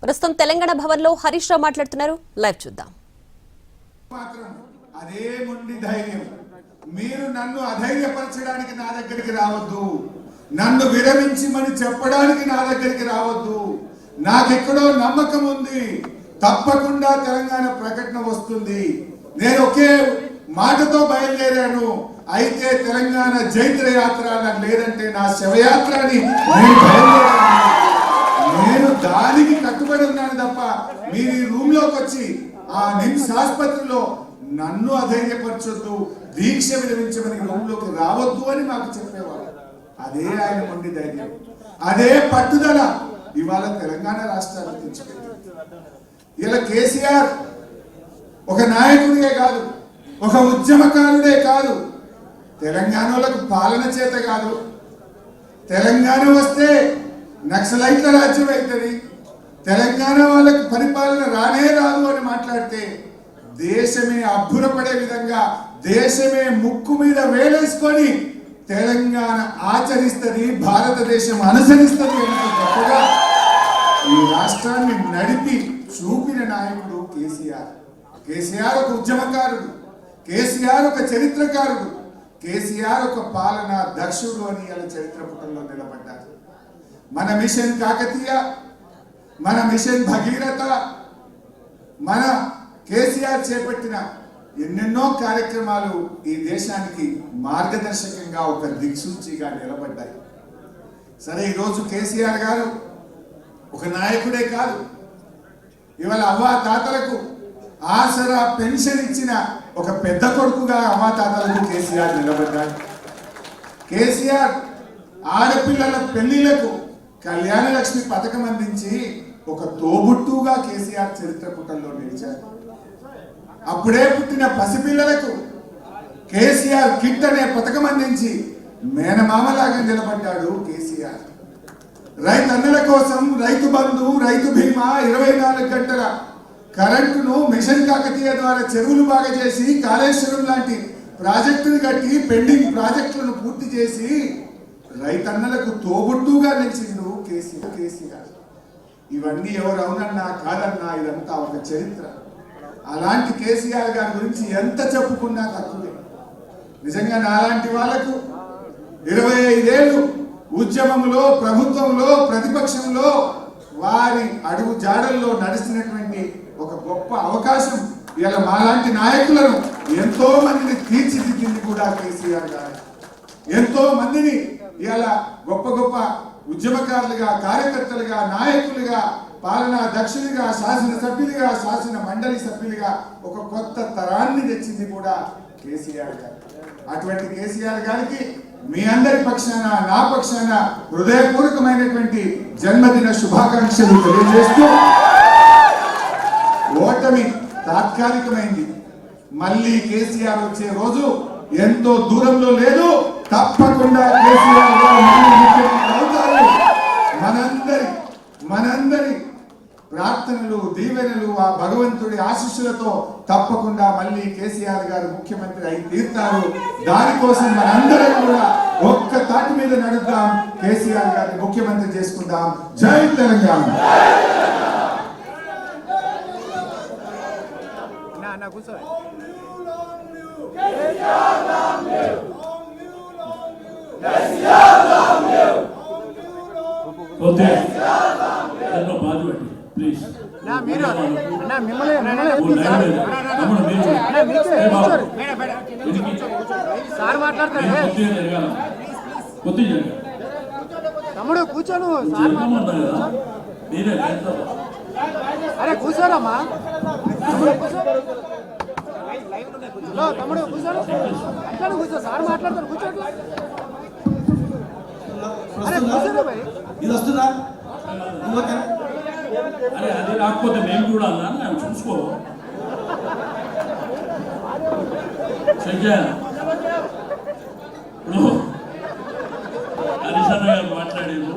ప్రస్తుతం తెలంగాణ భవన్లో హరీష్ రావు మాట్లాడుతున్నారు. లైవ్ చూద్దాం. అదే మొండి ధైర్యం. మీరు నన్ను అధైర్యపరచడానికి నా దగ్గరికి రావద్దు, నన్ను విరమించమని చెప్పడానికి నా దగ్గరికి రావద్దు. నాకెక్కడో నమ్మకం ఉంది, తప్పకుండా తెలంగాణ ప్రకటన వస్తుంది. నేను ఒకే మాటతో బయలుదేరాను, అయితే తెలంగాణ జైత్ర యాత్ర నాకు లేదంటే నా శవయాత్రని నేను దానికి కట్టుబడి ఉన్నాను తప్ప మీరు ఈ రూమ్ లోకి వచ్చి ఆ నిమ్స్ ఆసుపత్రిలో నన్ను అధైర్యపరచొద్దు, దీక్ష విరమించమని రూమ్ లోకి రావద్దు అని మాకు చెప్పేవాడు. అదే ఆయన మొండి ధైర్యం, అదే పట్టుదల ఇవాళ తెలంగాణ రాష్ట్రాన్ని తెచ్చిపెట్టింది. ఇలా కేసీఆర్ ఒక నాయకుడిగే కాదు, ఒక ఉద్యమకారుడే కాదు, తెలంగాణలకు పాలన చేత కాదు. తెలంగాణ వస్తే నక్సలైట్ల రాజ్యం అవుతుంది, తెలంగాణ వాళ్ళకు పరిపాలన రానే రాదు అని మాట్లాడితే దేశమే అబ్బురపడే విధంగా, దేశమే ముక్కు మీద వేలేసుకొని తెలంగాణ ఆచరిస్తుంది, భారతదేశం అనుసరిస్తుంది అని గొప్పగా ఈ రాష్ట్రాన్ని నడిపి చూపిన నాయకుడు కేసీఆర్. కేసీఆర్ ఒక ఉద్యమకారుడు, కేసీఆర్ ఒక చరిత్రకారుడు, కేసీఆర్ ఒక పాలన దక్షుడు అని ఇలా చరిత్ర పుటంలో నిలబడ్డారు. మన మిషన్ కాకతీయ, మన మిషన్ భగీరథ, మన కేసీఆర్ చేపట్టిన ఎన్నెన్నో కార్యక్రమాలు ఈ దేశానికి మార్గదర్శకంగా ఒక దిక్సూచిగా నిలబడ్డాయి. సరే, ఈరోజు కేసీఆర్ గారు ఒక నాయకుడే కాదు, ఇవాళ అవ్వా తాతలకు ఆసరా పెన్షన్ ఇచ్చిన ఒక పెద్ద కొడుకుగా అవ్వా తాతలకు కేసీఆర్ నిలబడ్డాడు. కేసీఆర్ ఆడపిల్లల పెళ్లిళ్లకు కళ్యాణ లక్ష్మి పథకం అందించి ఒక తోబుట్టుగా కేసీఆర్ చరిత్ర పుటల్లో నిలిచారు. అప్పుడే పుట్టిన పసిపిల్లలకు కేసీఆర్ కిట్ అనే పథకం అందించి మేనమామలాగా నిలబడ్డాడు కేసీఆర్. రైతన్నల కోసం రైతు బంధు, రైతు బీమా, 24 గంటల కరెంటును మిషన్ కాకతీయ ద్వారా చెరువులు బాగా చేసి కాళేశ్వరం లాంటి ప్రాజెక్టులు కట్టి పెండింగ్ ప్రాజెక్టులను పూర్తి చేసి రైతన్నలకు తోబుట్టుగా నిలిచిండు కేసీఆర్. ఇవన్నీ ఎవరు అవునన్నా కాదన్నా ఇదంతా ఒక చరిత్ర. అలాంటి కేసీఆర్ గారి గురించి ఎంత చెప్పుకున్నా తక్కువే. నిజంగా నాలాంటి వాళ్లకు 25 ఏళ్ళు ఉద్యమంలో, ప్రభుత్వంలో, ప్రతిపక్షంలో వారి అడుగు జాడల్లో నడిచినటువంటి ఒక గొప్ప అవకాశం ఇలా మాలాంటి నాయకులను ఎంతో మందిని తీర్చిదిద్దింది కూడా కేసీఆర్ గారు. ఎంతో మందిని ఇలా గొప్ప గొప్ప ఉద్యమకారులుగా, కార్యకర్తలుగా, నాయకులుగా, పాలనా దక్షులుగా, శాసనసభ్యులుగా, శాసన మండలి సభ్యులుగా ఒక కొత్త తరాన్ని తెచ్చింది కూడా కేసీఆర్ గారు. అటువంటి కేసీఆర్ గారికి మీ అందరి పక్షాన, నా పక్షాన హృదయపూర్వకమైనటువంటి జన్మదిన శుభాకాంక్షలు తెలియజేస్తూ, ఓటమి తాత్కాలికమైంది, మళ్ళీ కేసీఆర్ వచ్చే రోజు ఎంతో దూరంలో లేదు. తప్పకుండా కేసీఆర్ గారు ముఖ్యమంత్రి అవుతారు. మనందరి ప్రార్థనలు, దీవెనలు, ఆ భగవంతుడి ఆశీస్సులతో తప్పకుండా మళ్ళీ కేసీఆర్ గారు ముఖ్యమంత్రి అయి తీరుతారు. దానికోసం మనందరం కూడా ఒక్క తాటి మీద నడుద్దాం, కేసీఆర్ గారిని ముఖ్యమంత్రి చేసుకుందాం. జై తెలంగాణ. తమ్ముడు కూర్చోను, అరే కూర్చోరమ్మా, తమ్ముడు కూర్చోను, అట్లా కూర్చో, సార్ మాట్లాడతారు, కూర్చోట్లా. అరే కూర్చోరా భయ్, ఇది వస్తుందా? అరే అది రాకపోతే మేము చూడాలా, చూసుకో. ఇప్పుడు హరీష్ అన్న గారు మాట్లాడారు.